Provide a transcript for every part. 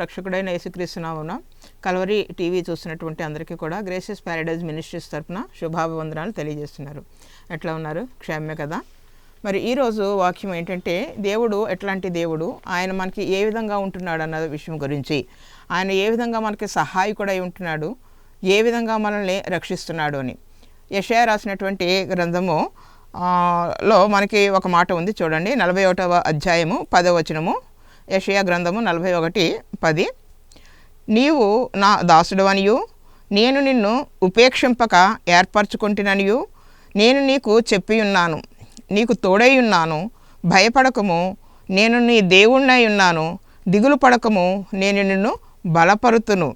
రక్షకుడైన యేసుక్రీస్తు నామమున కల్వరి టీవీ చూస్తున్నటువంటి అందరికీ కూడా గ్రేసియస్ ప్యారడైజ్ మినిస్ట్రీస్ తరపున శుభాభివందనాలు తెలియజేస్తున్నారు. ఎట్లా ఉన్నారు? క్షేమే కదా? మరి ఈరోజు వాక్యం ఏంటంటే, దేవుడు ఎట్లాంటి దేవుడు, ఆయన మనకి ఏ విధంగా ఉంటున్నాడు అన్న విషయం గురించి, ఆయన ఏ విధంగా మనకి సహాయకుడై ఉంటున్నాడు, ఏ విధంగా మనల్ని రక్షిస్తున్నాడు అని. యెషయా రాసినటువంటి గ్రంథము లో మనకి ఒక మాట ఉంది చూడండి. 41వ అధ్యాయము 10వ వచనము. యెషయా గ్రంథము 41:10. నీవు నా దాసుడవనియు నేను నిన్ను ఉపేక్షింపక ఏర్పరచుకుంటుననియు నేను నీకు చెప్పియున్నాను. నీకు తోడై ఉన్నాను, భయపడకము, నేను నీ దేవుణ్ణై ఉన్నాను, దిగులు పడకము, నేను నిన్ను బలపరుతును,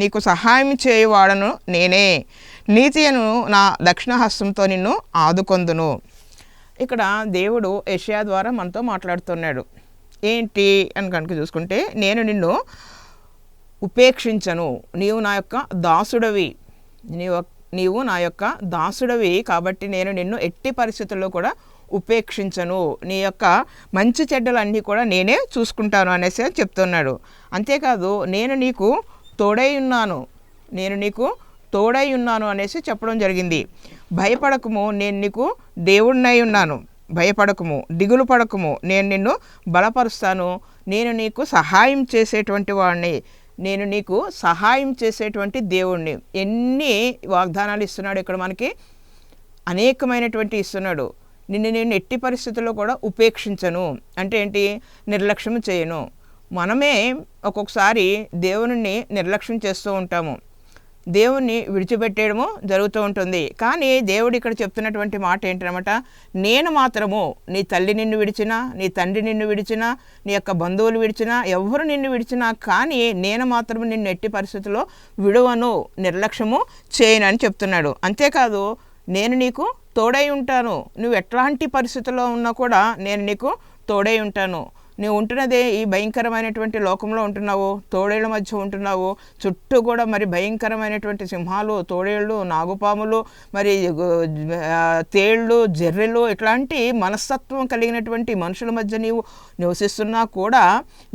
నీకు సహాయం చేయువాడను నేనే, నీతియను నా దక్షిణ హస్తంతో నిన్ను ఆదుకొందును. ఇక్కడ దేవుడు యెషయా ద్వారా మనతో మాట్లాడుతున్నాడు. ఏంటి అని కనుక చూసుకుంటే, నేను నిన్ను ఉపేక్షించను, నీవు నా యొక్క దాసుడవి, నీవు నా యొక్క దాసుడవి కాబట్టి నేను నిన్ను ఎట్టి పరిస్థితుల్లో కూడా ఉపేక్షించను, నీ యొక్క మంచి చెడ్డలన్నీ కూడా నేనే చూసుకుంటాను అనేసి చెప్తున్నాడు. అంతేకాదు, నేను నీకు తోడై ఉన్నాను, నేను నీకు తోడై ఉన్నాను అనేసి చెప్పడం జరిగింది. భయపడకము, నేను నీకు దేవుడినై ఉన్నాను, భయపడకము, దిగులు పడకము, నేను నిన్ను బలపరుస్తాను, నేను నీకు సహాయం చేసేటువంటి వాడిని, నేను నీకు సహాయం చేసేటువంటి దేవుణ్ణి. ఎన్ని వాగ్దానాలు ఇస్తున్నాడు ఇక్కడ మనకి, అనేకమైనటువంటి ఇస్తున్నాడు. నేను ఎట్టి పరిస్థితుల్లో కూడా ఉపేక్షించను అంటే ఏంటి? నిర్లక్ష్యం చేయను. మనమే ఒక్కొక్కసారి దేవుని నిర్లక్ష్యం చేస్తూ ఉంటాము, దేవుణ్ణి విడిచిపెట్టేయడము జరుగుతూ ఉంటుంది. కానీ దేవుడు ఇక్కడ చెప్తున్నటువంటి మాట ఏంటనమాట, నేను మాత్రము నీ తల్లి నిన్ను విడిచినా, నీ తండ్రి నిన్ను విడిచినా, నీ యొక్క బంధువులు విడిచినా, ఎవరు నిన్ను విడిచినా కానీ నేను మాత్రము నిన్ను ఎట్టి పరిస్థితుల్లో విడువను, నిర్లక్ష్యము చేయను అని చెప్తున్నాడు. అంతేకాదు, నేను నీకు తోడై ఉంటాను, నువ్వు ఎట్లాంటి పరిస్థితుల్లో ఉన్నా కూడా నేను నీకు తోడై ఉంటాను. నువ్వు ఉంటున్నదే ఈ భయంకరమైనటువంటి లోకంలో ఉంటున్నావు, తోడేళ్ల మధ్య ఉంటున్నావు, చుట్టూ కూడా మరి భయంకరమైనటువంటి సింహాలు, తోడేళ్ళు, నాగుపాములు, మరి తేళ్ళు, జర్రెలు, ఇట్లాంటి మనస్తత్వం కలిగినటువంటి మనుషుల మధ్య నీవు నివసిస్తున్నా కూడా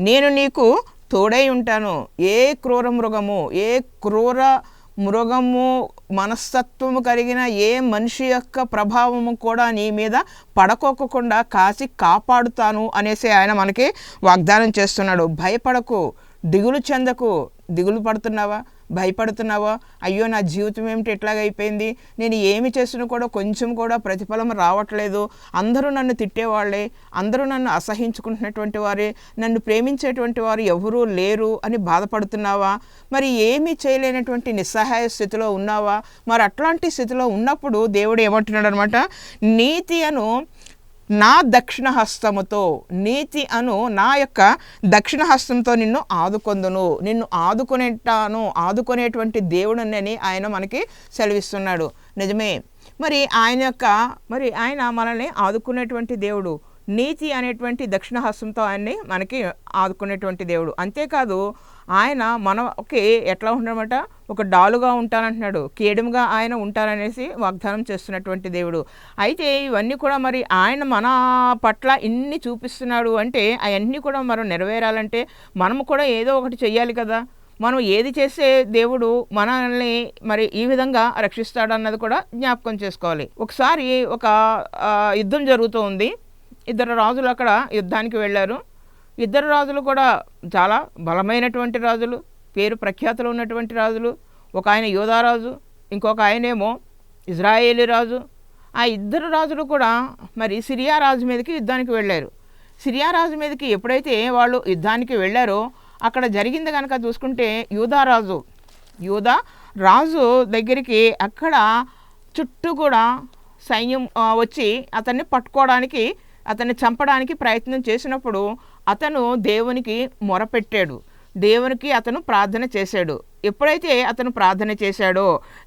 నేను నీకు తోడై ఉంటాను. ఏ క్రూర మృగము మనస్తత్వము కలిగిన ఏ మనిషి యొక్క ప్రభావము కూడా నీ మీద పడకోకుండా కాచి కాపాడుతాను అనేసి ఆయన మనకి వాగ్దానం చేస్తున్నాడు. భయపడకు, దిగులు చెందకు. దిగులు పడుతున్నావా? భయపడుతున్నావా? అయ్యో నా జీవితం ఏమిటి ఎట్లాగైపోయింది, నేను ఏమి చేసినా కూడా కొంచెం కూడా ప్రతిఫలం రావట్లేదు, అందరూ నన్ను తిట్టేవాళ్ళే, అందరూ నన్ను అసహించుకుంటున్నటువంటి వారే, నన్ను ప్రేమించేటువంటి వారు ఎవరూ లేరు అని బాధపడుతున్నావా? మరి ఏమీ చేయలేనటువంటి నిస్సహాయ స్థితిలో ఉన్నావా? మరి అట్లాంటి స్థితిలో ఉన్నప్పుడు దేవుడు ఏమంటున్నాడు అనమాట, నీతి అను నా దక్షిణ హస్తముతో, నీతి అను నా యొక్క దక్షిణ హస్తంతో నిన్ను ఆదుకొందును, నిన్ను ఆదుకునేటువంటి దేవుడని ఆయన మనకి సెలవిస్తున్నాడు. నిజమే, మరి ఆయన మనల్ని ఆదుకునేటువంటి దేవుడు. నీతి అనేటువంటి దక్షిణ హస్తంతో ఆయన్ని మనకి ఆదుకునేటువంటి దేవుడు. అంతేకాదు, ఆయన మనకి ఎట్లా ఉంటాడనమాట, ఒక డాలుగా ఉంటానంటున్నాడు, కేడుముగా ఆయన ఉంటాననేసి వాగ్దానం చేస్తున్నటువంటి దేవుడు. అయితే ఇవన్నీ కూడా మరి ఆయన మన పట్ల ఇన్ని చూపిస్తున్నాడు అంటే అవన్నీ కూడా మనం నెరవేరాలంటే మనము కూడా ఏదో ఒకటి చెయ్యాలి కదా. మనం ఏది చేసే దేవుడు మనల్ని మరి ఈ విధంగా రక్షిస్తాడు అన్నది కూడా జ్ఞాపకం చేసుకోవాలి. ఒకసారి ఒక యుద్ధం జరుగుతూ ఉంది. 2 రాజులు అక్కడ యుద్ధానికి వెళ్ళారు. 2 రాజులు కూడా చాలా బలమైనటువంటి రాజులు, పేరు ప్రఖ్యాతులు ఉన్నటువంటి రాజులు. ఒక ఆయన యోధారాజు, ఇంకొక ఆయనేమో ఇజ్రాయేలీ రాజు. ఆ 2 రాజులు కూడా మరి సిరియా రాజు మీదకి యుద్ధానికి వెళ్ళారు. సిరియా రాజు మీదకి ఎప్పుడైతే వాళ్ళు యుద్ధానికి వెళ్ళారో అక్కడ జరిగింది కనుక చూసుకుంటే, యూదా రాజు దగ్గరికి అక్కడ చుట్టూ కూడా సైన్యం వచ్చి అతన్ని పట్టుకోవడానికి, అతన్ని చంపడానికి ప్రయత్నం చేసినప్పుడు అతను దేవునికి మొరపెట్టాడు, దేవునికి అతను ప్రార్థన చేశాడు. ఎప్పుడైతే అతను ప్రార్థన చేశాడో,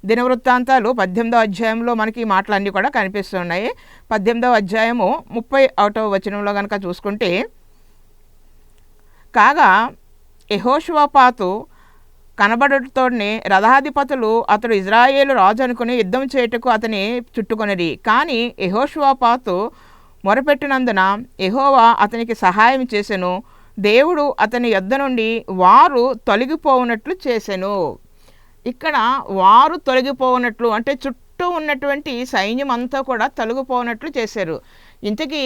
దినవృత్తాంతాలు 18వ అధ్యాయంలో మనకి ఈ మాటలన్నీ కూడా కనిపిస్తున్నాయి. 18వ అధ్యాయము 31వ వచనంలో కనుక చూసుకుంటే, కాగా యెహోషువపాతు కనబడుటతోనే రథాధిపతులు అతడు ఇజ్రాయేలు రాజు అనుకుని యుద్ధం చేయుటకు అతని చుట్టుకొనిరి. కానీ యెహోషువపాతు మొరపెట్టినందున యెహోవా అతనికి సహాయం చేసెను, దేవుడు అతని యొద్ద నుండి వారు తొలగిపోవునట్లు చేసెను. ఇక్కడ వారు తొలగిపోవునట్లు అంటే చుట్టూ ఉన్నటువంటి సైన్యం అంతా కూడా తొలగిపోవునట్లు చేశారు. ఇంతకీ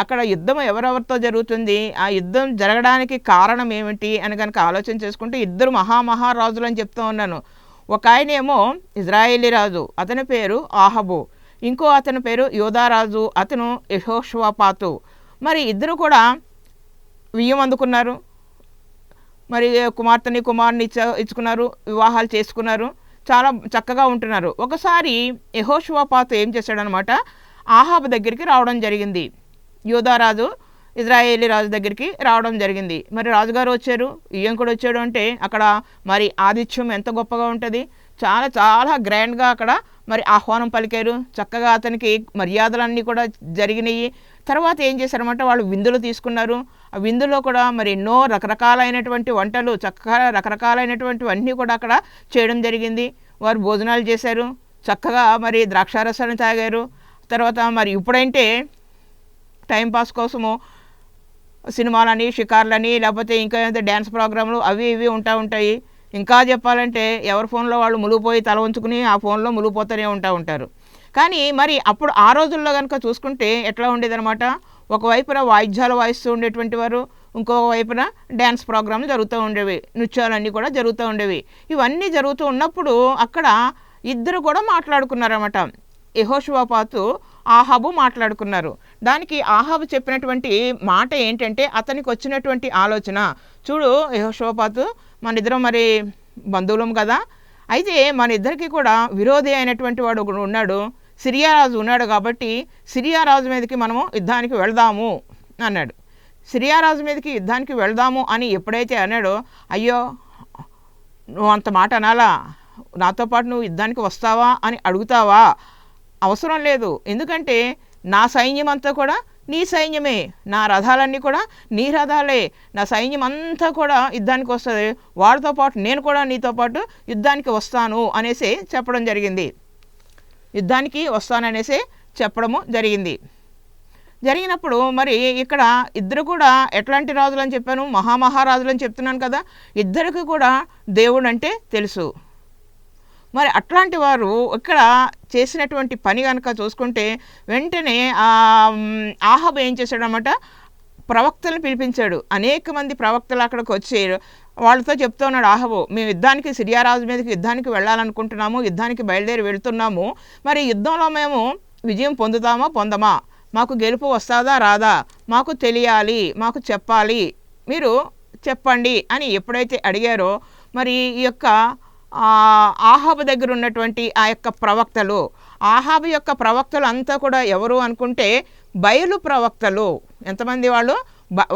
అక్కడ యుద్ధం ఎవరెవరితో జరుగుతుంది, ఆ యుద్ధం జరగడానికి కారణం ఏమిటి అని కనుక ఆలోచన చేసుకుంటే ఇద్దరు మహారాజులు అని చెప్తూ ఉన్నాను. ఒక ఆయనేమో ఇజ్రాయేలీ రాజు, అతని పేరు ఆహబు. ఇంకో అతని పేరు యోధారాజు, అతను యెహోషాపాతు. మరి ఇద్దరు కూడా వియ్యం అందుకున్నారు, మరి కుమార్తెని ఇచ్చుకున్నారు, వివాహాలు చేసుకున్నారు, చాలా చక్కగా ఉంటున్నారు. ఒకసారి యెహోషాపాతు ఏం చేశాడనమాట, ఆహాబు దగ్గరికి రావడం జరిగింది. యోధారాజు ఇజ్రాయేలీ రాజు దగ్గరికి రావడం జరిగింది. మరి రాజుగారు వచ్చారు, ఇయ్యంకుడు వచ్చాడు అంటే అక్కడ మరి ఆతిథ్యం ఎంత గొప్పగా ఉంటుంది. చాలా చాలా గ్రాండ్గా అక్కడ మరి ఆహ్వానం పలికారు. చక్కగా అతనికి మర్యాదలన్నీ కూడా జరిగినాయి. తర్వాత ఏం చేశారన్నమాట, వాళ్ళు విందులు తీసుకున్నారు. ఆ విందులో కూడా మరి ఎన్నో రకరకాలైనటువంటి వంటలు, చక్కగా రకరకాలైనటువంటివన్నీ కూడా అక్కడ చేయడం జరిగింది. వారు భోజనాలు చేశారు, చక్కగా మరి ద్రాక్షారసాన్ని తాగారు. తర్వాత మరి ఇప్పుడంటే టైంపాస్ కోసము సినిమాలని, షికార్లని, లేకపోతే ఇంకా ఏదైతే డ్యాన్స్ ప్రోగ్రాంలు అవి ఇవి ఉంటాయి. ఇంకా చెప్పాలంటే ఎవరి ఫోన్లో వాళ్ళు మునిగిపోయి తల ఉంచుకుని ఆ ఫోన్లో మునిగిపోతూనే ఉంటారు. కానీ మరి అప్పుడు ఆ రోజుల్లో కనుక చూసుకుంటే ఎట్లా ఉండేదన్నమాట, ఒకవైపున వాయిద్యాలు వాయిస్తూ ఉండేటువంటి వారు, ఇంకొక వైపున డ్యాన్స్ ప్రోగ్రాంలు జరుగుతూ ఉండేవి, నృత్యాలన్నీ కూడా జరుగుతూ ఉండేవి. ఇవన్నీ జరుగుతూ ఉన్నప్పుడు అక్కడ ఇద్దరు కూడా మాట్లాడుకున్నారన్నమాట. యెహోషాపాతు ఆహాబు మాట్లాడుకున్నారు. దానికి ఆహాబు చెప్పినటువంటి మాట ఏంటంటే, అతనికి వచ్చినటువంటి ఆలోచన, చూడు యెహోషాపాతు, మన ఇద్దరం మరి బంధువులం కదా, అయితే మన ఇద్దరికి కూడా విరోధి అయినటువంటి వాడు ఒకడు ఉన్నాడు, సిరియా రాజు ఉన్నాడు, కాబట్టి సిరియా రాజు మీదకి మనము యుద్ధానికి వెళదాము అన్నాడు. సిరియా రాజు మీదకి యుద్ధానికి వెళదాము అని ఎప్పుడైతే అన్నాడో, అయ్యో నువ్వు అంత మాట అనాలా, నాతో పాటు నువ్వు యుద్ధానికి వస్తావా అని అడుగుతావా, అవసరం లేదు, ఎందుకంటే నా సైన్యం అంతా కూడా నీ సైన్యమే, నా రథాలన్నీ కూడా నీ రథాలే, నా సైన్యం అంతా కూడా యుద్ధానికి వస్తుంది, వాడితో పాటు నేను కూడా నీతో పాటు యుద్ధానికి వస్తాను అనేసి చెప్పడం జరిగింది. యుద్ధానికి వస్తాననేసి చెప్పడము జరిగినప్పుడు మరి ఇక్కడ ఇద్దరు కూడా ఎట్లాంటి రాజులు అని చెప్పాను, మహారాజులు అని చెప్తున్నాను కదా, ఇద్దరికి కూడా దేవుడు అంటే తెలుసు. మరి అట్లాంటి వారు ఇక్కడ చేసినటువంటి పని కనుక చూసుకుంటే వెంటనే ఆహాబు ఏం చేశాడనమాట, ప్రవక్తలను పిలిపించాడు. అనేక మంది ప్రవక్తలు అక్కడికి వచ్చారు. వాళ్ళతో చెప్తూ ఉన్నాడు ఆహాబు, మేము యుద్ధానికి, సిరియా రాజు మీదకి యుద్ధానికి వెళ్ళాలనుకుంటున్నాము, యుద్ధానికి బయలుదేరి వెళ్తున్నాము, మరి యుద్ధంలో మేము విజయం పొందమా, మాకు గెలుపు వస్తుందా రాదా, మాకు తెలియాలి, మాకు చెప్పాలి, మీరు చెప్పండి అని ఎప్పుడైతే అడిగారో, మరి ఈ యొక్క ఆహాబు దగ్గర ఉన్నటువంటి ఆ యొక్క ప్రవక్తలు, ఆహాబు యొక్క ప్రవక్తలు అంతా కూడా ఎవరు అనుకుంటే బయలు ప్రవక్తలు. ఎంతమంది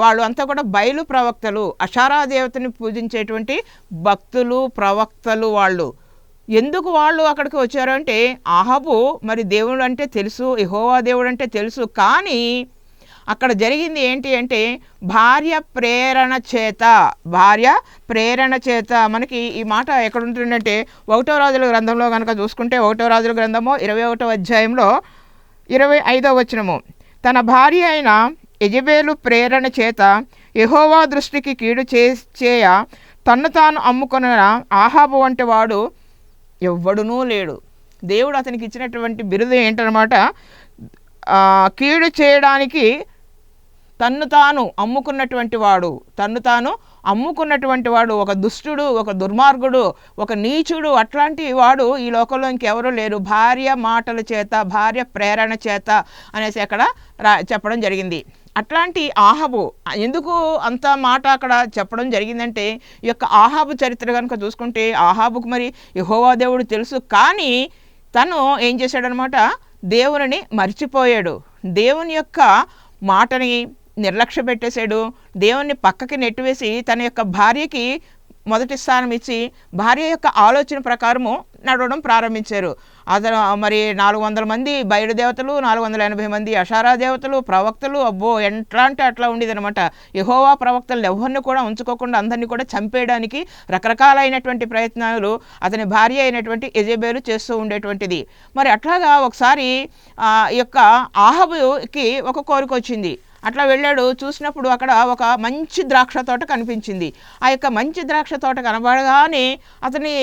వాళ్ళు అంతా కూడా బయలు ప్రవక్తలు, అషారా దేవతని పూజించేటువంటి భక్తులు, ప్రవక్తలు. వాళ్ళు ఎందుకు వాళ్ళు అక్కడికి వచ్చారు అంటే, ఆహాబు మరి దేవుడు అంటే తెలుసు, యెహోవా దేవుడు అంటే తెలుసు, కానీ అక్కడ జరిగింది ఏంటి అంటే భార్య ప్రేరణ చేత. మనకి ఈ మాట ఎక్కడ ఉంటుందంటే 1వ రాజుల గ్రంథంలో కనుక చూసుకుంటే 1వ రాజుల గ్రంథము 21వ అధ్యాయంలో 25వ వచనము, తన భార్య అయిన యెజెబెలు ప్రేరణ చేత యెహోవా దృష్టికి కీడు చేయ తన్ను తాను అమ్ముకొన్న ఆహాబు వంటి వాడు ఎవ్వడునూ లేడు. దేవుడు అతనికి ఇచ్చినటువంటి బిరుదు ఏంటనమాట, కీడు చేయడానికి తన్ను తాను అమ్ముకున్నటువంటి వాడు, ఒక దుష్టుడు, ఒక దుర్మార్గుడు, ఒక నీచుడు, అట్లాంటి వాడు ఈ లోకంలో ఇంకెవరూ లేరు. భార్య మాటల చేత, భార్య ప్రేరణ చేత అనేసి అక్కడ చెప్పడం జరిగింది. అట్లాంటి ఆహాబు ఎందుకు అంత మాట అక్కడ చెప్పడం జరిగిందంటే, ఈ యొక్క ఆహాబు చరిత్ర కనుక చూసుకుంటే ఆహాబుకు మరి యెహోవా దేవుడు తెలుసు, కానీ తను ఏం చేశాడనమాట, దేవుని మర్చిపోయాడు, దేవుని యొక్క మాటని నిర్లక్ష్య పెట్టేశాడు, దేవుణ్ణి పక్కకి నెట్టివేసి తన యొక్క భార్యకి మొదటి స్థానం ఇచ్చి భార్య యొక్క ఆలోచన ప్రకారము నడవడం ప్రారంభించారు. అతను మరి 400 మంది బయలుదేవతలు, 480 మంది అషారా దేవతలు, ప్రవక్తలు, అబ్బో ఎట్లా అంటే అట్లా ఉండేదనమాట. యెహోవా ప్రవక్తలు ఎవరిని కూడా ఉంచుకోకుండా అందరినీ కూడా చంపేయడానికి రకరకాలైనటువంటి ప్రయత్నాలు అతని భార్య అయినటువంటి యెజెబెలు చేస్తూ ఉండేటువంటిది. మరి అట్లాగా ఒకసారి ఈ యొక్క ఆహాబుకి ఒక కోరిక వచ్చింది. అట్లా వెళ్ళాడు. చూసినప్పుడు అక్కడ ఒక మంచి ద్రాక్ష తోట కనిపించింది. ఆ యొక్క మంచి ద్రాక్ష తోట కనబడగానే అతని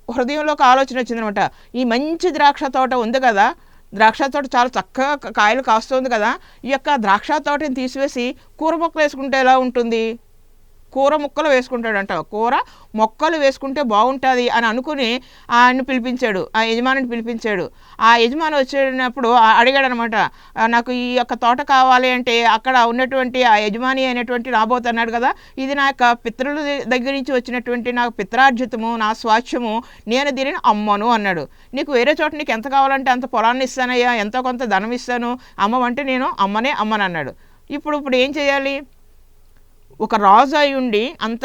హృదయంలో ఒక ఆలోచన వచ్చిందనమాట. ఈ మంచి ద్రాక్ష తోట ఉంది కదా, ద్రాక్ష తోట చాలా చక్కగా కాయలు కాస్తుంది కదా, ఈ యొక్క ద్రాక్ష తోటని తీసివేసి కూర మొక్కలు వేసుకుంటే ఎలా ఉంటుంది, కూర ముక్కలు వేసుకుంటాడంట, కూర మొక్కలు వేసుకుంటే బాగుంటుంది అని అనుకుని ఆయన పిలిపించాడు, ఆ యజమానిని పిలిపించాడు. ఆ యజమాని వచ్చినప్పుడు అడిగాడు అనమాట, నాకు ఈ యొక్క తోట కావాలి అంటే అక్కడ ఉన్నటువంటి ఆ యజమాని అయినటువంటి నాబోతు అన్నాడు కదా, ఇది నా యొక్క పితరుల దగ్గర నుంచి వచ్చినటువంటి నా పిత్రార్జితము, నా స్వాస్థ్యము, నేను దీనిని అమ్మను అన్నాడు. నీకు వేరే చోట నీకు ఎంత కావాలంటే అంత పొలాన్ని ఇస్తానయ్యా, ఎంతో కొంత ధనం ఇస్తాను, అమ్మమంటే నేను అమ్మను అన్నాడు. ఇప్పుడు ఏం చేయాలి? ఒక రాజు అయి ఉండి అంత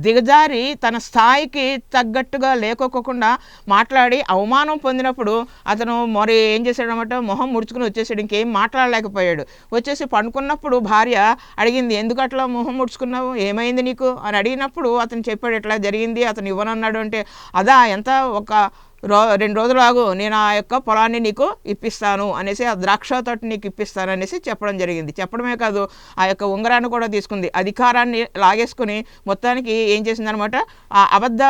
దిగజారి తన స్థాయికి తగ్గట్టుగా లేకోకుండా మాట్లాడి అవమానం పొందినప్పుడు అతను మరి ఏం చేశాడనమాట, మొహం ముడుచుకుని వచ్చేసాడు, ఇంకేం మాట్లాడలేకపోయాడు. వచ్చేసి పండుకున్నప్పుడు భార్య అడిగింది, ఎందుకు అట్లా మొహం ముడుచుకున్నావు, ఏమైంది నీకు అని అడిగినప్పుడు అతను చెప్పాడు, ఎట్లా జరిగింది, అతను ఇవ్వనన్నాడు అంటే, అదా ఎంత ఒక 2 రోజులు ఆగు, నేను ఆ యొక్క పొలాన్ని నీకు ఇప్పిస్తాను అనేసి, ఆ ద్రాక్ష తోట నీకు ఇప్పిస్తాను అనేసి చెప్పడం జరిగింది. చెప్పడమే కాదు, ఆ యొక్క ఉంగరాన్ని కూడా తీసుకుంది, అధికారాన్ని లాగేసుకుని మొత్తానికి ఏం చేసిందనమాట, ఆ అబద్ధ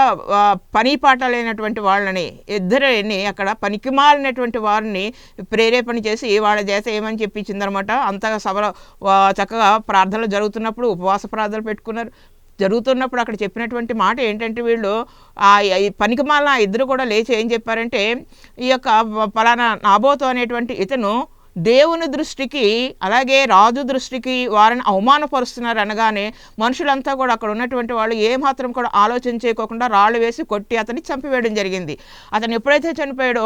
పని పాట లేనటువంటి వాళ్ళని ఇద్దరిని అక్కడ పనికిమాలినటువంటి వారిని ప్రేరేపణ చేసి వాళ్ళ చేత ఏమని చెప్పించిందనమాట. అంతగా సభలో చక్కగా ప్రార్థనలు జరుగుతున్నప్పుడు ఉపవాస ప్రార్థనలు పెట్టుకున్నారు. జరుగుతున్నప్పుడు అక్కడ చెప్పినటువంటి మాట ఏంటంటే, వీళ్ళు పనికిమాలిన ఇద్దరు కూడా లేచి ఏం చెప్పారంటే, ఈ యొక్క పలానా నాబోతు అనేటువంటి ఇతను దేవుని దృష్టికి అలాగే రాజు దృష్టికి వారిని అవమానపరుస్తున్నారు అనగానే మనుషులంతా కూడా అక్కడ ఉన్నటువంటి వాళ్ళు ఏమాత్రం కూడా ఆలోచన చేయకోకుండా రాళ్ళు వేసి కొట్టి అతన్ని చంపివేయడం జరిగింది. అతను ఎప్పుడైతే చనిపోయాడో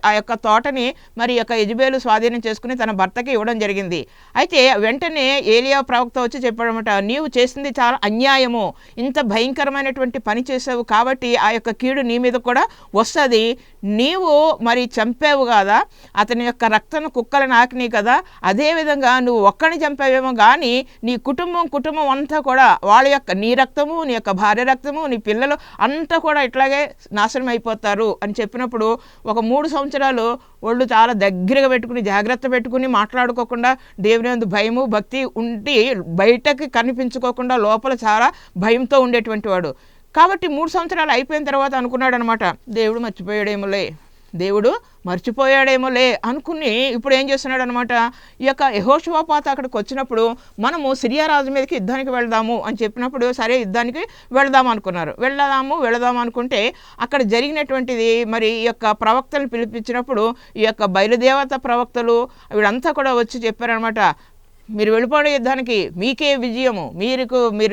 ఆ యొక్క తోటని మరి యొక్క యెజబేలు స్వాధీనం చేసుకుని తన భర్తకి ఇవ్వడం జరిగింది. అయితే వెంటనే ఏలియా ప్రవక్త వచ్చి చెప్పాడనమాట, నీవు చేసింది చాలా అన్యాయము, ఇంత భయంకరమైనటువంటి పని చేసావు కాబట్టి ఆ యొక్క కీడు నీ మీద కూడా వస్తుంది. నీవు మరి చంపావు కదా, అతని యొక్క రక్తను కుక్కలు నాకినాయి కదా, అదేవిధంగా నువ్వు ఒక్కడిని చంపావేమో కానీ నీ కుటుంబం అంతా కూడా వాళ్ళ యొక్క నీ రక్తము, నీ యొక్క భార్య రక్తము, నీ పిల్లలు అంతా కూడా ఇట్లాగే నాశనం అయిపోతారు అని చెప్పినప్పుడు ఒక 3 సంవత్సరాలు వాళ్ళు చాలా దగ్గరగా పెట్టుకుని జాగ్రత్త పెట్టుకుని మాట్లాడుకోకుండా దేవుని యందు భయము భక్తి ఉండి బయటకి కనిపించుకోకుండా లోపల చాలా భయంతో ఉండేటువంటి వాడు. కాబట్టి 3 సంవత్సరాలు అయిపోయిన తర్వాత అనుకున్నాడు అనమాట, దేవుడు మర్చిపోయాడేమోలే అనుకుని ఇప్పుడు ఏం చేస్తున్నాడు అనమాట, ఈ యొక్క యెహోషువపాతు అక్కడికి వచ్చినప్పుడు మనము సిరియా రాజు మీదకి యుద్ధానికి వెళ్దాము అని చెప్పినప్పుడు సరే యుద్ధానికి వెళదాము అనుకున్నారు. వెళదాము అనుకుంటే అక్కడ జరిగినటువంటిది మరి ఈ యొక్క ప్రవక్తలు పిలిపించినప్పుడు ఈ యొక్క బయలుదేవత ప్రవక్తలు వీళ్ళంతా కూడా వచ్చి చెప్పారనమాట, మీరు వెళ్ళిపోవడం యుద్ధానికి, మీకే విజయము, మీరు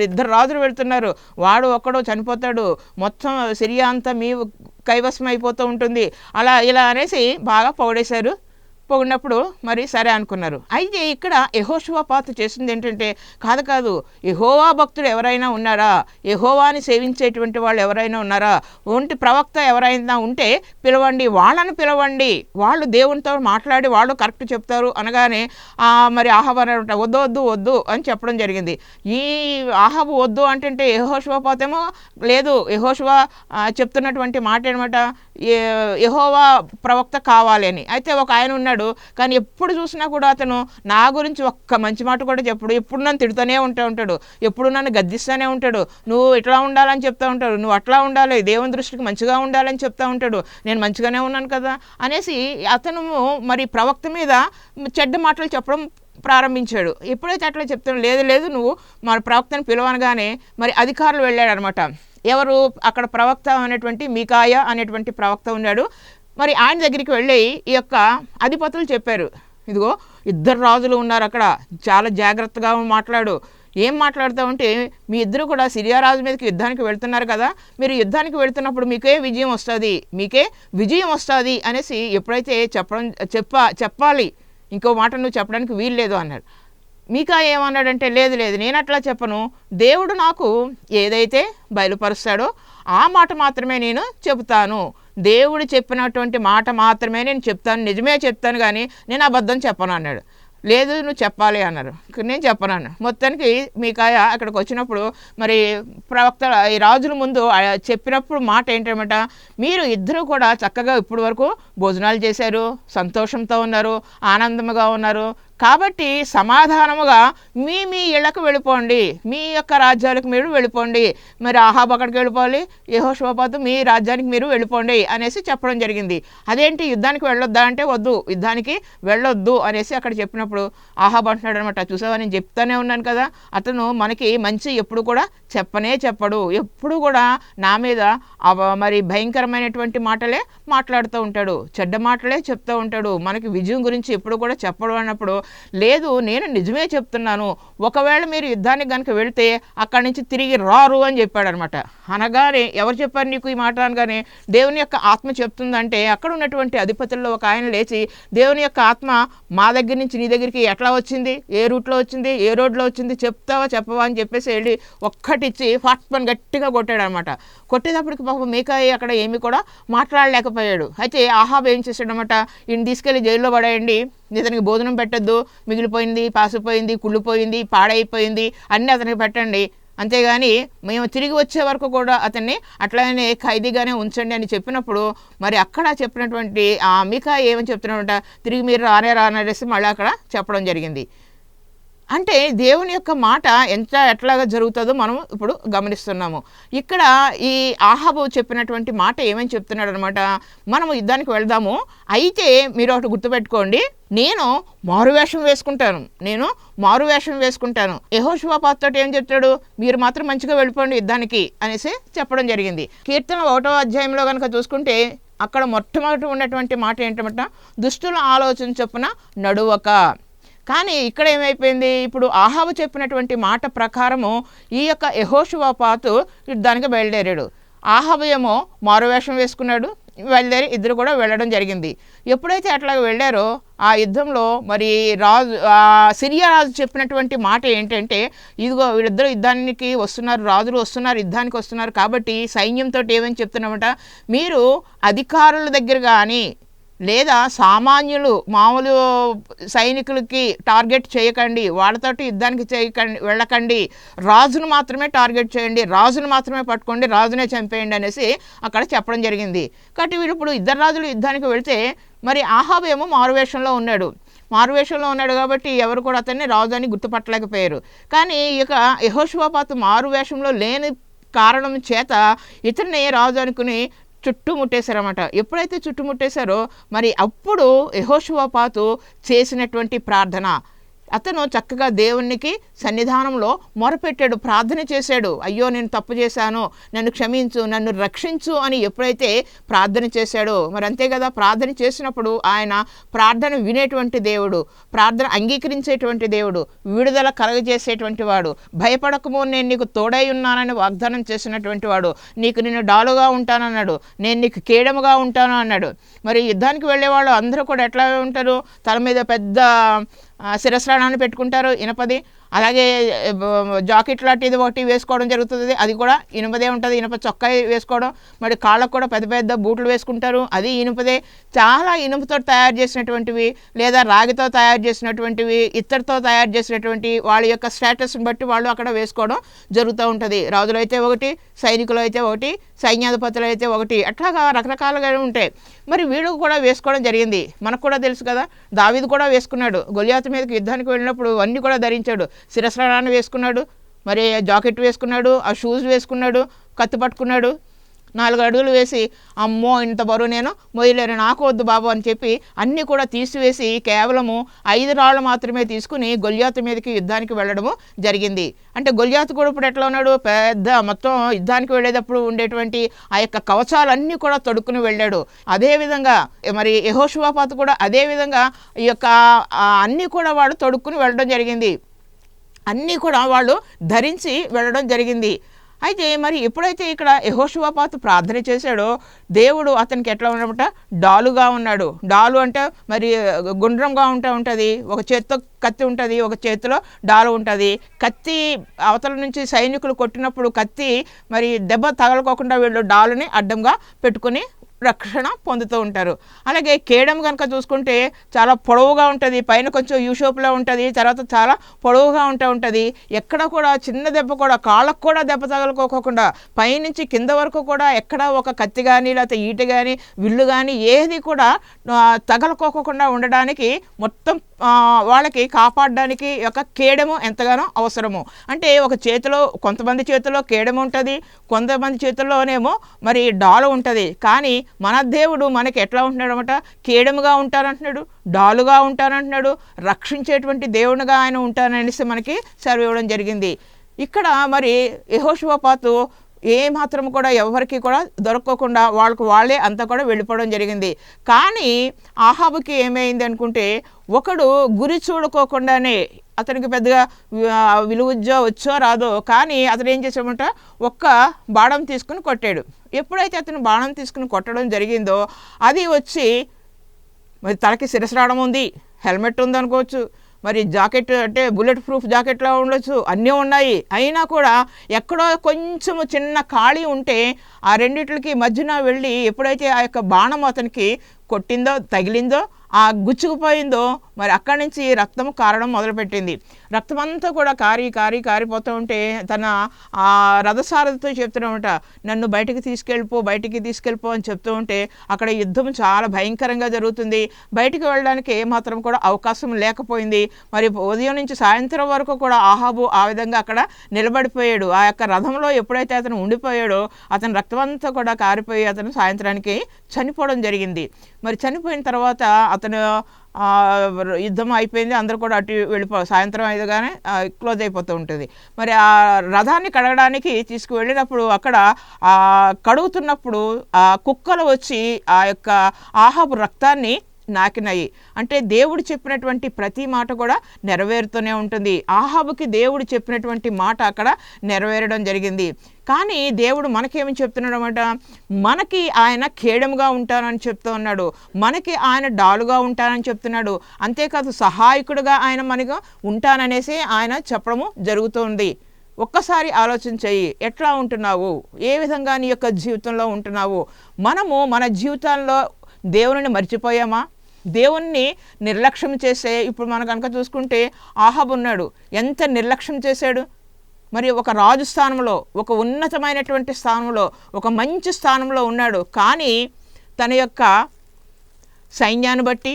2 రాజులు వెళ్తున్నారు, వాడు ఒక్కడో చనిపోతాడు, మొత్తం సిరియా అంతా మీ కైవసం అయిపోతూ ఉంటుంది, అలా ఇలా అనేసి బాగా పొగిడినప్పుడు మరి సరే అనుకున్నారు. అయితే ఇక్కడ యెహోషువపాతు చేసింది ఏంటంటే, కాదు యెహోవా భక్తులు ఎవరైనా ఉన్నారా, యెహోవాని సేవించేటువంటి వాళ్ళు ఎవరైనా ఉన్నారా, ఒంటి ప్రవక్త ఎవరైనా ఉంటే వాళ్ళని పిలవండి, వాళ్ళు దేవునితో మాట్లాడి వాళ్ళు కరెక్ట్ చెప్తారు అనగానే మరి ఆహాబు అన్నమాట, వద్దు అని చెప్పడం జరిగింది. ఈ ఆహాబు వద్దు అంటే యెహోషువపాతు ఏమో లేదు, యెహోషువ చెప్తున్నటువంటి మాట అనమాట, యెహోవా ప్రవక్త కావాలి అని. అయితే ఒక ఆయన ఉన్నాడు, కానీ ఎప్పుడు చూసినా కూడా అతను నా గురించి ఒక్క మంచి మాట కూడా చెప్పడు, ఎప్పుడు నన్ను తిడుతూనే ఉంటాడు, ఎప్పుడు నన్ను గద్దిస్తూనే ఉంటాడు, నువ్వు ఇట్లా ఉండాలని చెప్తా ఉంటాడు, నువ్వు అట్లా ఉండాలి, దేవుని దృష్టికి మంచిగా ఉండాలని చెప్తా ఉంటాడు, నేను మంచిగానే ఉన్నాను కదా అనేసి అతను మరి ప్రవక్త మీద చెడ్డ మాటలు చెప్పడం ప్రారంభించాడు. ఎప్పుడైతే అట్లా చెప్తాను, లేదు నువ్వు మరి ప్రవక్తను పిలవనగానే మరి అధికారులు వెళ్ళాడు అనమాట. ఎవరు అక్కడ ప్రవక్త అనేటువంటి మీకాయ అనేటువంటి ప్రవక్త ఉన్నాడు. మరి ఆయన దగ్గరికి వెళ్ళి ఈ యొక్క అధిపతులు చెప్పారు, ఇదిగో 2 రాజులు ఉన్నారు అక్కడ, చాలా జాగ్రత్తగా మాట్లాడు. ఏం మాట్లాడతామంటే, మీ ఇద్దరు కూడా సిరియా రాజు మీదకి యుద్ధానికి వెళ్తున్నారు కదా, మీరు యుద్ధానికి వెళ్తున్నప్పుడు మీకే విజయం వస్తుంది అనేసి ఎప్పుడైతే చెప్పాలి, ఇంకో మాట నువ్వు చెప్పడానికి వీలు లేదు అన్నాడు. మీకా ఏమన్నాడంటే, లేదు నేను అట్లా చెప్పను, దేవుడు నాకు ఏదైతే బయలుపరుస్తాడో ఆ మాట మాత్రమే నేను చెబుతాను, దేవుడు చెప్పినటువంటి మాట మాత్రమే నేను చెప్తాను, నిజమే చెప్తాను కానీ నేను అబద్ధం చెప్పను అన్నాడు. లేదు నువ్వు చెప్పాలి అన్నారు, నేను చెప్పను అన్నాడు. మొత్తానికి మీకాయ అక్కడికి వచ్చినప్పుడు మరి ప్రవక్త ఈ రాజుల ముందు చెప్పినప్పుడు మాట ఏంటన్నమాట, మీరు ఇద్దరు కూడా చక్కగా ఇప్పటి వరకు భోజనాలు చేశారు, సంతోషంతో ఉన్నారు, ఆనందంగా ఉన్నారు, కాబట్టి సమాధానముగా మీ మీ ఇళ్లకు వెళ్ళిపోండి, మీ యొక్క రాజ్యాలకు మీరు వెళ్ళిపోండి. మరి ఆహాబు అక్కడికి వెళ్ళిపోవాలి, యెహోషాపాతు మీ రాజ్యానికి మీరు వెళ్ళిపోండి అనేసి చెప్పడం జరిగింది. అదేంటి యుద్ధానికి వెళ్ళొద్దా అంటే వద్దు, యుద్ధానికి వెళ్ళొద్దు అనేసి అక్కడ చెప్పినప్పుడు ఆహాబు అంటున్నాడు అనమాట, చూసావా నేను చెప్తానే ఉన్నాను కదా, అతను మనకి మంచి ఎప్పుడు కూడా చెప్పడు, ఎప్పుడు కూడా నా మీద మరి భయంకరమైనటువంటి మాటలే మాట్లాడుతూ ఉంటాడు, చెడ్డ మాటలే చెప్తూ ఉంటాడు, మనకి విజయం గురించి ఎప్పుడు కూడా చెప్పడు అన్నప్పుడు, లేదు నేను నిజమే చెప్తున్నాను, ఒకవేళ మీరు యుద్ధానికి కనుక వెళితే అక్కడి నుంచి తిరిగి రారు అని చెప్పాడు అనమాట. అనగానే ఎవరు చెప్పారు నీకు ఈ మాట అనగానే దేవుని యొక్క ఆత్మ చెప్తుందంటే అక్కడ ఉన్నటువంటి అధిపతుల్లో ఒక ఆయన లేచి, దేవుని యొక్క ఆత్మ మా దగ్గర నుంచి నీ దగ్గరికి ఎట్లా వచ్చింది, ఏ రూట్లో వచ్చింది, ఏ రోడ్లో వచ్చింది, చెప్తావా చెప్పవా అని చెప్పేసి వెళ్ళి ఒక్కటిచ్చి ఫాట్ పని గట్టిగా కొట్టాడు అనమాట. కొట్టేటప్పటికి పాపం మీకాయి అక్కడ ఏమీ కూడా మాట్లాడలేకపోయాడు. అయితే ఆహాబు ఏం చేశాడనమాట, ఈయన తీసుకెళ్ళి జైల్లో పడేయండి, ఇతనికి భోజనం పెట్టద్దు, మిగిలిపోయింది, పాసిపోయింది, కుళ్ళిపోయింది, పాడైపోయింది అన్నీ అతనికి పెట్టండి, అంతేగాని మేము తిరిగి వచ్చే వరకు కూడా అతన్ని అట్లానే ఖైదీగానే ఉంచండి అని చెప్పినప్పుడు, మరి అక్కడ చెప్పినటువంటి ఆ మీకా ఏమని చెప్తున్నాడంట, తిరిగి మీరు రానేసి మళ్ళీ అక్కడ చెప్పడం జరిగింది. అంటే దేవుని యొక్క మాట ఎట్లాగా జరుగుతుందో మనం ఇప్పుడు గమనిస్తున్నాము. ఇక్కడ ఈ ఆహాబు చెప్పినటువంటి మాట ఏమని చెప్తున్నాడు అనమాట, మనము యుద్ధానికి వెళ్దాము, అయితే మీరు ఒకటి గుర్తుపెట్టుకోండి, నేను మారువేషం వేసుకుంటాను. యెహోషాపాతు తోటి ఏం చెప్తాడు, మీరు మాత్రం మంచిగా వెళ్ళిపోండి యుద్ధానికి అనేసి చెప్పడం జరిగింది. కీర్తన 1వ అధ్యాయంలో కనుక చూసుకుంటే అక్కడ మొట్టమొదటి ఉన్నటువంటి మాట ఏంటంటే, దుష్టుల ఆలోచన చొప్పున నడువక. కానీ ఇక్కడ ఏమైపోయింది, ఇప్పుడు ఆహాబు చెప్పినటువంటి మాట ప్రకారము ఈ యొక్క యెహోషాపాతు యుద్ధానికి బయలుదేరాడు. ఆహాబు ఏమో మారువేషం వేసుకున్నాడు, బయలుదేరి ఇద్దరు కూడా వెళ్ళడం జరిగింది. ఎప్పుడైతే అట్లా వెళ్ళారో ఆ యుద్ధంలో మరి సిరియా రాజు చెప్పినటువంటి మాట ఏంటంటే, ఇదిగో వీళ్ళిద్దరూ యుద్ధానికి వస్తున్నారు, రాజులు వస్తున్నారు, యుద్ధానికి వస్తున్నారు, కాబట్టి సైన్యంతో ఏమని చెప్తున్నామట, మీరు అధికారుల దగ్గర కానీ లేదా సామాన్యులు మామూలు సైనికులకి టార్గెట్ చేయకండి, వాళ్ళతోటి యుద్ధానికి వెళ్ళకండి, రాజును మాత్రమే టార్గెట్ చేయండి, రాజును మాత్రమే పట్టుకోండి, రాజునే చంపేయండి అనేసి అక్కడ చెప్పడం జరిగింది. కాబట్టి వీళ్ళు ఇప్పుడు ఇద్దరు రాజులు యుద్ధానికి వెళితే మరి ఆహాబు ఏమో మారువేషంలో ఉన్నాడు కాబట్టి ఎవరు కూడా అతన్ని రాజు అని గుర్తుపట్టలేకపోయారు. కానీ ఇక యెహోషాపాతు మారువేషంలో లేని కారణం చేత ఇతన్ని రాజు అనుకుని చుట్టుముట్టేశారన్నమాట. ఎప్పుడైతే చుట్టుముట్టేశారో మరి అప్పుడు యెహోషాపాతు చేసినటువంటి ప్రార్థన, అతను చక్కగా దేవునికి సన్నిధానంలో మొరపెట్టాడు, ప్రార్థన చేశాడు, అయ్యో నేను తప్పు చేశాను, నన్ను క్షమించు, నన్ను రక్షించు అని ఎప్పుడైతే ప్రార్థన చేశాడో, మరి అంతే కదా, ప్రార్థన చేసినప్పుడు ఆయన ప్రార్థన వినేటువంటి దేవుడు, ప్రార్థన అంగీకరించేటువంటి దేవుడు, విడుదల కలగజేసేటువంటి వాడు, భయపడకము నేను నీకు తోడై ఉన్నానని వాగ్దానం చేసినటువంటి వాడు, నేను డాలుగా ఉంటానన్నాడు, నేను నీకు కేడముగా ఉంటాను అన్నాడు. మరి యుద్ధానికి వెళ్ళేవాళ్ళు అందరూ కూడా ఎట్లా ఉంటారు, తల మీద పెద్ద శిరస్త్రాణాన్ని పెట్టుకుంటారు ఇనపది, అలాగే జాకెట్ లాంటిది ఒకటి వేసుకోవడం జరుగుతుంది, అది కూడా ఇనుపదే ఉంటుంది, ఇనుప చొక్కా వేసుకోవడం, మరి కాళ్ళకు కూడా పెద్ద పెద్ద బూట్లు వేసుకుంటారు, అది ఇనుపదే. చాలా ఇనుపతో తయారు చేసినటువంటివి లేదా రాగితో తయారు చేసినటువంటివి, ఇత్తడితో తయారు చేసినటువంటి వాళ్ళ యొక్క స్టేటస్ని బట్టి వాళ్ళు అక్కడ వేసుకోవడం జరుగుతూ ఉంటుంది. రాజులైతే ఒకటి, సైనికులు అయితే ఒకటి, సైన్యాధిపతులు అయితే ఒకటి, అట్లాగా రకరకాలుగా ఉంటాయి. మరి వీళ్ళు కూడా వేసుకోవడం జరిగింది. మనకు కూడా తెలుసు కదా, దావీదు కూడా వేసుకున్నాడు, గొలియాతు మీదకి యుద్ధానికి వెళ్ళినప్పుడు అన్నీ కూడా ధరించాడు, శిరస్త్రాణాన్ని వేసుకున్నాడు, మరి జాకెట్ వేసుకున్నాడు, ఆ షూస్ వేసుకున్నాడు, కత్తి పట్టుకున్నాడు, 4 అడుగులు వేసి, అమ్మో ఇంత బరువు నేను మొయ్యలేను, నాకు వద్దు బాబు అని చెప్పి అన్నీ కూడా తీసివేసి కేవలము 5 రాళ్ళు మాత్రమే తీసుకుని గొలియాతు మీదకి యుద్ధానికి వెళ్ళడము జరిగింది. అంటే గొలియాతు కూడా ఇప్పుడు ఎట్లా ఉన్నాడు, పెద్ద మొత్తం యుద్ధానికి వెళ్ళేటప్పుడు ఉండేటువంటి ఆ యొక్క కవచాలన్నీ కూడా తొడుక్కుని వెళ్ళాడు. అదేవిధంగా మరి యెహోషాపాతు కూడా అదేవిధంగా ఈ యొక్క అన్నీ కూడా వాడు తొడుక్కుని వెళ్ళడం జరిగింది, అన్నీ కూడా వాళ్ళు ధరించి వెళ్ళడం జరిగింది. అయితే మరి ఎప్పుడైతే ఇక్కడ యెహోషాపాతు ప్రార్థన చేశాడో దేవుడు అతనికి ఎట్లా ఉన్నమాట, డాలుగా ఉన్నాడు. డాలు అంటే మరి గుండ్రంగా ఉంటుంది, ఒక చేతితో కత్తి ఉంటుంది, ఒక చేతిలో డాలు ఉంటుంది. కత్తి అవతల నుంచి సైనికులు కొట్టినప్పుడు కత్తి మరి దెబ్బ తగలకోకుండా వీళ్ళు డాలుని అడ్డంగా పెట్టుకుని రక్షణ పొందుతూ ఉంటారు. అలాగే కేడం కనుక చూసుకుంటే చాలా పొడవుగా ఉంటుంది, పైన కొంచెం యూషోప్లో ఉంటుంది, తర్వాత చాలా పొడవుగా ఉంటుంది. ఎక్కడ కూడా చిన్న దెబ్బ కూడా, కాళ్ళకు కూడా దెబ్బ తగలుకోకుండా పైనుంచి కింద వరకు కూడా ఎక్కడ ఒక కత్తి కానీ లేకపోతే ఈట కానీ విల్లు కానీ ఏది కూడా తగలుకోకుండా ఉండడానికి మొత్తం వాళ్ళకి కాపాడడానికి యొక్క కేడము ఎంతగానో అవసరము. అంటే ఒక చేతిలో కొంతమంది చేతిలో కేడము ఉంటుంది, కొంతమంది చేతుల్లోనేమో మరి డాలు ఉంటుంది. కానీ మన దేవుడు మనకి ఎట్లా ఉంటున్నాడు అనమాట, కేడముగా ఉంటానంటున్నాడు, డాలుగా ఉంటానంటున్నాడు, రక్షించేటువంటి దేవునిగా ఆయన ఉంటాననేసి మనకి సెలవు ఇవ్వడం జరిగింది. ఇక్కడ మరి యెహోషువపాతు ఏ మాత్రం కూడా ఎవరికి కూడా దొరకకుండా వాళ్ళే అంతా కూడా వెళ్ళిపోవడం జరిగింది. కానీ ఆహాబుకి ఏమైంది అనుకుంటే, ఒకడు గురి చూడుకోకుండానే అతనికి పెద్దగా విలువజ్జో వచ్చో రాదో, కానీ అతను ఏం చేసామంట, ఒక్క బాణం తీసుకుని కొట్టాడు. ఎప్పుడైతే అతను బాణం తీసుకుని కొట్టడం జరిగిందో అది వచ్చి మరి తలకి శిరస్రాడం ఉంది, హెల్మెట్ ఉందనుకోవచ్చు, మరి జాకెట్ అంటే బుల్లెట్ ప్రూఫ్ జాకెట్లో ఉండొచ్చు, అన్నీ ఉన్నాయి. అయినా కూడా ఎక్కడో కొంచెము చిన్న ఖాళీ ఉంటే ఆ రెండిట్లకి మధ్యన వెళ్ళి ఎప్పుడైతే ఆ యొక్క బాణం అతనికి కొట్టిందో, తగిలిందో, ఆ గుచ్చుకుపోయిందో, మరి అక్కడి నుంచి రక్తం కారడం మొదలుపెట్టింది. రక్తం అంతా కూడా కారిపోతూ ఉంటే తన ఆ రథసారథితో చెప్తున్నామట, నన్ను బయటికి తీసుకెళ్ళిపో అని చెప్తూ ఉంటే అక్కడ యుద్ధం చాలా భయంకరంగా జరుగుతుంది. బయటికి వెళ్ళడానికి ఏమాత్రం కూడా అవకాశం లేకపోయింది. మరి ఉదయం నుంచి సాయంత్రం వరకు కూడా ఆహాబు ఆ విధంగా అక్కడ నిలబడిపోయాడు. ఆ యొక్క రథంలో ఎప్పుడైతే అతను ఉండిపోయాడో అతని రక్తం అంతా కూడా కారిపోయి అతను సాయంత్రానికి చనిపోవడం జరిగింది. మరి చనిపోయిన తర్వాత అతను యుద్ధం అయిపోయింది, అందరూ కూడా అటు వెళ్ళిపో, సాయంత్రం అయిగానే క్లోజ్ అయిపోతూ ఉంటుంది. మరి ఆ రథాన్ని కడగడానికి తీసుకువెళ్ళినప్పుడు అక్కడ కడుగుతున్నప్పుడు ఆ కుక్కలు వచ్చి ఆ యొక్క ఆహాబు రక్తాన్ని నాకినాయి. అంటే దేవుడు చెప్పినటువంటి ప్రతి మాట కూడా నెరవేరుతూనే ఉంటుంది. ఆహాబుకి దేవుడు చెప్పినటువంటి మాట అక్కడ నెరవేరడం జరిగింది. కానీ దేవుడు మనకేమి చెప్తున్నాడు అన్నమాట, మనకి ఆయన ఖేడముగా ఉంటానని చెప్తూ ఉన్నాడు, మనకి ఆయన డాలుగా ఉంటానని చెప్తున్నాడు. అంతేకాదు సహాయకుడుగా ఆయన మనకు ఉంటాననేసి ఆయన చెప్పడము జరుగుతుంది. ఒక్కసారి ఆలోచన చెయ్యి, ఎట్లా ఉంటున్నావు, ఏ విధంగా నీ యొక్క జీవితంలో ఉంటున్నావు. మనము మన జీవితాల్లో దేవుని మర్చిపోయామా, దేవుణ్ణి నిర్లక్ష్యం చేసే, ఇప్పుడు మనం కనుక చూసుకుంటే ఆహాబు ఉన్నాడు, ఎంత నిర్లక్ష్యం చేశాడు. మరి ఒక రాజు స్థానంలో, ఒక ఉన్నతమైనటువంటి స్థానంలో, ఒక మంచి స్థానంలో ఉన్నాడు. కానీ తన యొక్క సైన్యాన్ని బట్టి,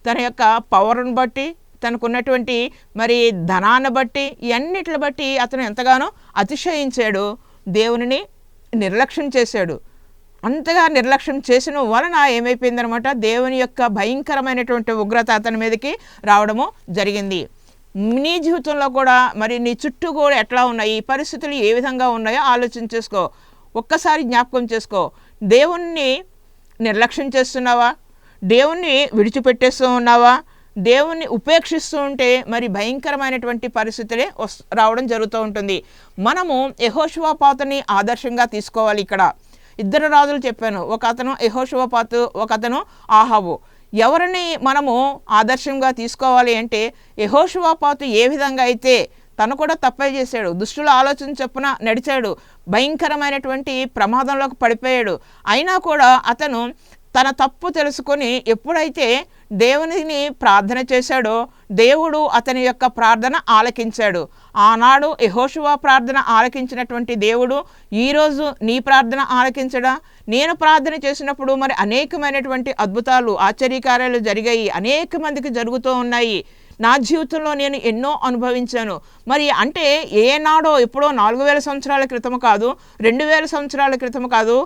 తన యొక్క పవర్ను బట్టి, తనకున్నటువంటి మరి ధనాన్ని బట్టి, ఇవన్నిటిని బట్టి అతను ఎంతగానో అతిశయించాడు, దేవునిని నిర్లక్ష్యం చేశాడు. అంతగా నిర్లక్ష్యం చేసిన వలన ఏమైపోయిందనమాట, దేవుని యొక్క భయంకరమైనటువంటి ఉగ్రత అతని మీదకి రావడము జరిగింది. నీ జీవితంలో కూడా మరి నీ చుట్టూ కూడా ఎట్లా ఉన్నాయి, ఈ పరిస్థితులు ఏ విధంగా ఉన్నాయో ఆలోచన చేసుకో, ఒక్కసారి జ్ఞాపకం చేసుకో. దేవుణ్ణి నిర్లక్ష్యం చేస్తున్నావా, దేవుణ్ణి విడిచిపెట్టేస్తూ ఉన్నావా, దేవుణ్ణి ఉపేక్షిస్తూ ఉంటే మరి భయంకరమైనటువంటి పరిస్థితులే రావడం జరుగుతూ ఉంటుంది. మనము యెహోషువపాతుని ఆదర్శంగా తీసుకోవాలి. ఇక్కడ ఇద్దరు రాజులు చెప్పాను, ఒక అతను యెహోషువపాతు, ఒక అతను ఆహాబు. ఎవరిని మనము ఆదర్శంగా తీసుకోవాలి అంటే, యెహోషువపాతు ఏ విధంగా అయితే తను కూడా తప్పే చేశాడు, దుష్టుల ఆలోచన చొప్పున నడిచాడు, భయంకరమైనటువంటి ప్రమాదంలోకి పడిపోయాడు. అయినా కూడా అతను తన తప్పు తెలుసుకొని ఎప్పుడైతే దేవునిని ప్రార్థన చేశాడో దేవుడు అతని యొక్క ప్రార్థన ఆలకించాడు. ఆనాడు యెహోషువ ప్రార్థన ఆలకించినటువంటి దేవుడు ఈరోజు నీ ప్రార్థన ఆలకించడా? నేను ప్రార్థన చేసినప్పుడు మరి అనేకమైనటువంటి అద్భుతాలు, ఆశ్చర్యకార్యాలు జరిగాయి, అనేక మందికి జరుగుతూ ఉన్నాయి. నా జీవితంలో నేను ఎన్నో అనుభవించాను. మరి అంటే ఏనాడో ఎప్పుడో 4000 సంవత్సరాల క్రితం కాదు, 2000 సంవత్సరాల క్రితం కాదు,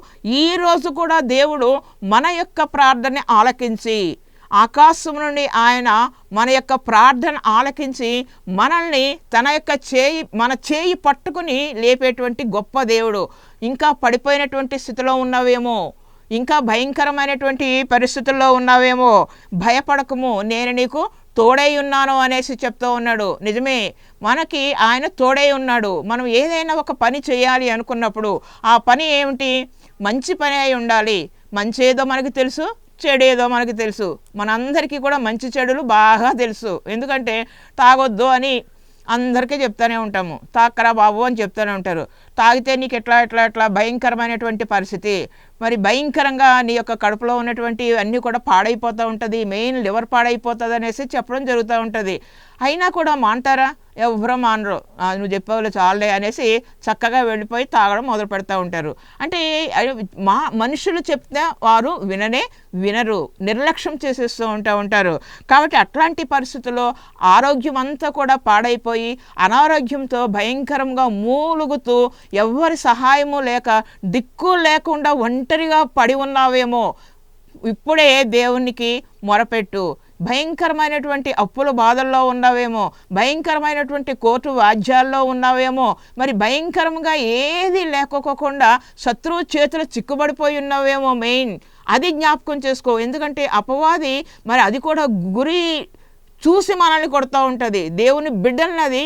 ఈరోజు కూడా దేవుడు మన యొక్క ప్రార్థన ఆలకించి, ఆకాశం నుండి ఆయన మన యొక్క ప్రార్థన ఆలకించి మనల్ని తన యొక్క మన చేయి పట్టుకుని లేపేటువంటి గొప్ప దేవుడు. ఇంకా పడిపోయినటువంటి స్థితిలో ఉన్నావేమో, ఇంకా భయంకరమైనటువంటి పరిస్థితుల్లో ఉన్నావేమో, భయపడకము, నేను నీకు తోడై ఉన్నాను అనేసి చెప్తూ ఉన్నాడు. నిజమే, మనకి ఆయన తోడై ఉన్నాడు. మనం ఏదైనా ఒక పని చేయాలి అనుకున్నప్పుడు ఆ పని ఏమిటి? మంచి పని అయి ఉండాలి. మంచి ఏదో మనకు తెలుసు, చెడేదో మనకు తెలుసు. మనందరికీ కూడా మంచి చెడులు బాగా తెలుసు. ఎందుకంటే తాగొద్దు అని అందరికీ చెప్తూనే ఉంటాము, తాకరా బాబు అని చెప్తూనే ఉంటారు. తాగితే నీకు ఎట్లా ఎట్లా ఎట్లా భయంకరమైనటువంటి పరిస్థితి, మరి భయంకరంగా నీ యొక్క కడుపులో ఉన్నటువంటి అన్నీ కూడా పాడైపోతూ ఉంటుంది, మెయిన్ లివర్ పాడైపోతుంది అనేసి చెప్పడం జరుగుతూ ఉంటుంది. అయినా కూడా మాంటారా? ఎవరో మానరు. నువ్వు చెప్పేవాళ్ళు చాలే అనేసి చక్కగా వెళ్ళిపోయి తాగడం మొదలు పెడతా ఉంటారు. అంటే మనుషులు చెప్తే వారు వినరు, నిర్లక్ష్యం చేసేస్తూ ఉంటారు. కాబట్టి అట్లాంటి పరిస్థితుల్లో ఆరోగ్యం అంతా కూడా పాడైపోయి అనారోగ్యంతో భయంకరంగా మూలుగుతూ ఎవ్వరి సహాయము లేక దిక్కు లేకుండా ఒంటరిగా పడి ఉన్నావేమో, ఇప్పుడే దేవునికి మొరపెట్టు. భయంకరమైనటువంటి అప్పుల బాధల్లో ఉన్నావేమో, భయంకరమైనటువంటి కోర్టు వాద్యాల్లో ఉన్నావేమో, మరి భయంకరంగా ఏది లేకపోకుండా శత్రువు చేతులు చిక్కుబడిపోయి ఉన్నావేమో, మెయిన్ అది జ్ఞాపకం చేసుకో. ఎందుకంటే అపవాది మరి అది కూడా గురి చూసి మనల్ని కొడుతూ ఉంటుంది. దేవుని బిడ్డల్ని అది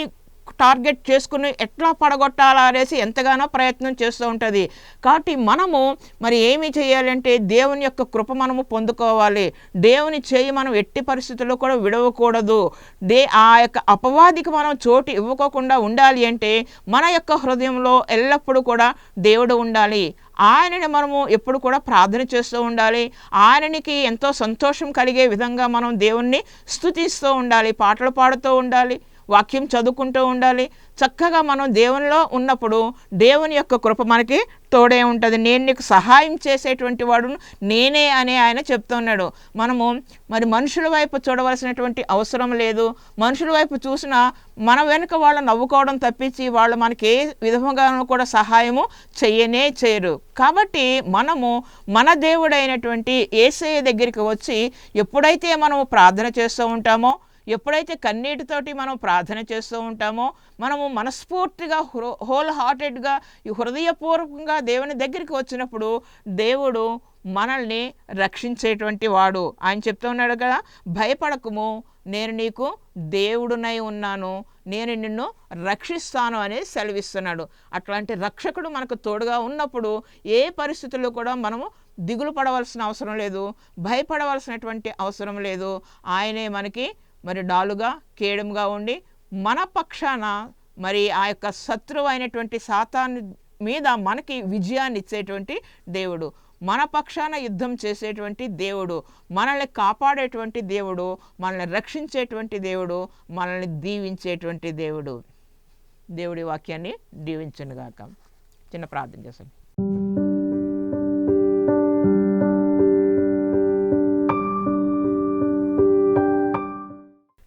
టార్గెట్ చేసుకుని ఎట్లా పడగొట్టాలా అనేసి ఎంతగానో ప్రయత్నం చేస్తూ ఉంటుంది. కాబట్టి మనము మరి ఏమి చేయాలంటే దేవుని యొక్క కృప మనము పొందుకోవాలి. దేవుని చేయి మనం ఎట్టి పరిస్థితుల్లో కూడా విడవకూడదు. ఆ యొక్క అపవాదికి మనం చోటు ఇవ్వకోకుండా ఉండాలి అంటే మన యొక్క హృదయంలో ఎల్లప్పుడూ కూడా దేవుడు ఉండాలి. ఆయనని మనము ఎప్పుడు కూడా ప్రార్థన చేస్తూ ఉండాలి. ఆయననికి ఎంతో సంతోషం కలిగే విధంగా మనం దేవుణ్ణి స్తుతిస్తూ ఉండాలి, పాటలు పాడుతూ ఉండాలి, వాక్యం చదువుకుంటూ ఉండాలి. చక్కగా మనం దేవునిలో ఉన్నప్పుడు దేవుని యొక్క కృప మనకి తోడే ఉంటుంది. నేను నీకు సహాయం చేసేటువంటి వాడు నేనే అని ఆయన చెప్తున్నాడు. మనము మరి మనుషుల వైపు చూడవలసినటువంటి అవసరం లేదు. మనుషుల వైపు చూసినా మన వెనుక వాళ్ళు నవ్వుకోవడం తప్పించి వాళ్ళు మనకి ఏ విధముగానూ కూడా సహాయము చేయరు. కాబట్టి మనము మన దేవుడైనటువంటి యేసయ్య దగ్గరికి వచ్చి ఎప్పుడైతే మనము ప్రార్థన చేస్తూ ఉంటామో, ఎప్పుడైతే కన్నీటితోటి మనం ప్రార్థన చేస్తూ ఉంటామో, మనము మనస్ఫూర్తిగా హోల్ హార్టెడ్గా హృదయపూర్వకంగా దేవుని దగ్గరికి వచ్చినప్పుడు దేవుడు మనల్ని రక్షించేటువంటి వాడు. ఆయన చెప్తూ ఉన్నాడు కదా, భయపడకుము, నేను నీకు దేవుడునై ఉన్నాను, నేను నిన్ను రక్షిస్తాను అనేది సెలవిస్తున్నాడు. అట్లాంటి రక్షకుడు మనకు తోడుగా ఉన్నప్పుడు ఏ పరిస్థితుల్లో కూడా మనము దిగులు పడవలసిన అవసరం లేదు, భయపడవలసినటువంటి అవసరం లేదు. ఆయనే మనకి మరి డాలుగా కేడముగా ఉండి మన పక్షాన మరి ఆ యొక్క శత్రువు అయినటువంటి సాతాను మీద మనకి విజయాన్ని ఇచ్చేటువంటి దేవుడు, మన పక్షాన యుద్ధం చేసేటువంటి దేవుడు, మనల్ని కాపాడేటువంటి దేవుడు, మనల్ని రక్షించేటువంటి దేవుడు, మనల్ని దీవించేటువంటి దేవుడు. దేవుడి వాక్యాన్ని దీవించునుగాక. చిన్న ప్రార్థన చేస్తాను.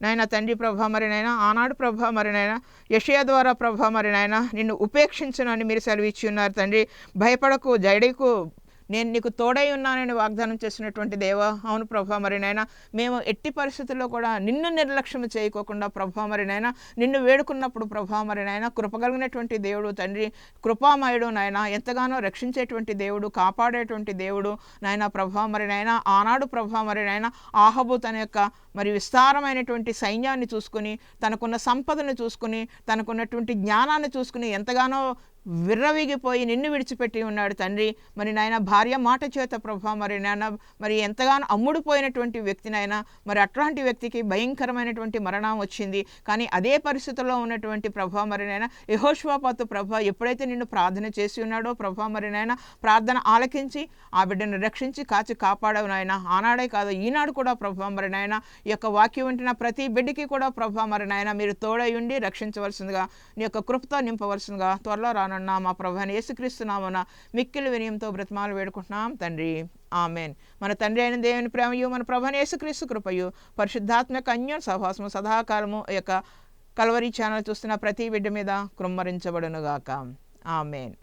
నాయన తండ్రి ప్రభా, మరి నాయన ఆనాడు ప్రభా, మరి నాయన యెషయా ద్వారా ప్రభా, మరి నాయన నిన్ను ఉపేక్షించను అని మీరు సెలవిచ్చి ఉన్నారు తండ్రి. భయపడకు, జడికు, నేను నీకు తోడై ఉన్నానని వాగ్దానం చేసినటువంటి దేవా, అవును ప్రభా, మరి నాయన మేము ఎట్టి పరిస్థితుల్లో కూడా నిన్ను నిర్లక్ష్యం చేయకోకుండా ప్రభా, మరి నాయన నిన్ను వేడుకున్నప్పుడు ప్రభా, మరి నాయన కృపగలిగినటువంటి దేవుడు తండ్రి, కృపామయుడు నాయన, ఎంతగానో రక్షించేటువంటి దేవుడు, కాపాడేటువంటి దేవుడు నాయన ప్రభా, మరి నాయన ఆనాడు ప్రభా, మరి నాయన ఆహాబు తన యొక్క మరి విస్తారమైనటువంటి సైన్యాన్ని చూసుకుని, తనకున్న సంపదను చూసుకుని, తనకున్నటువంటి జ్ఞానాన్ని చూసుకుని ఎంతగానో విర్రవీగిపోయి నిన్ను విడిచిపెట్టి ఉన్నాడు తండ్రి. మరి నాయన భార్య మాట చేత ప్రభా, మరి నాయన మరి ఎంతగానో అమ్ముడుపోయినటువంటి వ్యక్తినైనా, మరి అట్లాంటి వ్యక్తికి భయంకరమైనటువంటి మరణం వచ్చింది. కానీ అదే పరిస్థితుల్లో ఉన్నటువంటి ప్రభా, మరి నాయన యెహోషువపాతు ప్రభా ఎప్పుడైతే నిన్ను ప్రార్థన చేసి ఉన్నాడో ప్రభా, మరి నాయన ప్రార్థన ఆలకించి ఆ బిడ్డను రక్షించి కాచి కాపాడవు నాయన. ఆనాడే కాదు ఈనాడు కూడా ప్రభా, మరి నాయన ఈ యొక్క వాక్యం వింటున్న ప్రతి బిడ్డకి కూడా ప్రభా, మరి నాయన మీరు తోడై ఉండి రక్షించవలసిందిగా, నీ యొక్క కృపతో నింపవలసిందిగా త్వరలో రానున్న మా ప్రభువైన యేసుక్రీస్తు నామమున మిక్కిలి వినయంతో బ్రతిమాలు వేడుకుంటున్నాం తండ్రి. ఆమెన్. మన తండ్రి అయిన దేవుని ప్రేమయు, మన ప్రభువైన యేసుక్రీస్తు కృపయు, పరిశుద్ధాత్మక అన్యోన్య సహవాసము సదాకాలము ఈ యొక్క కల్వరీ ఛానల్ చూస్తున్న ప్రతి బిడ్డ మీద కృమ్మరించబడునుగాక. ఆమెన్.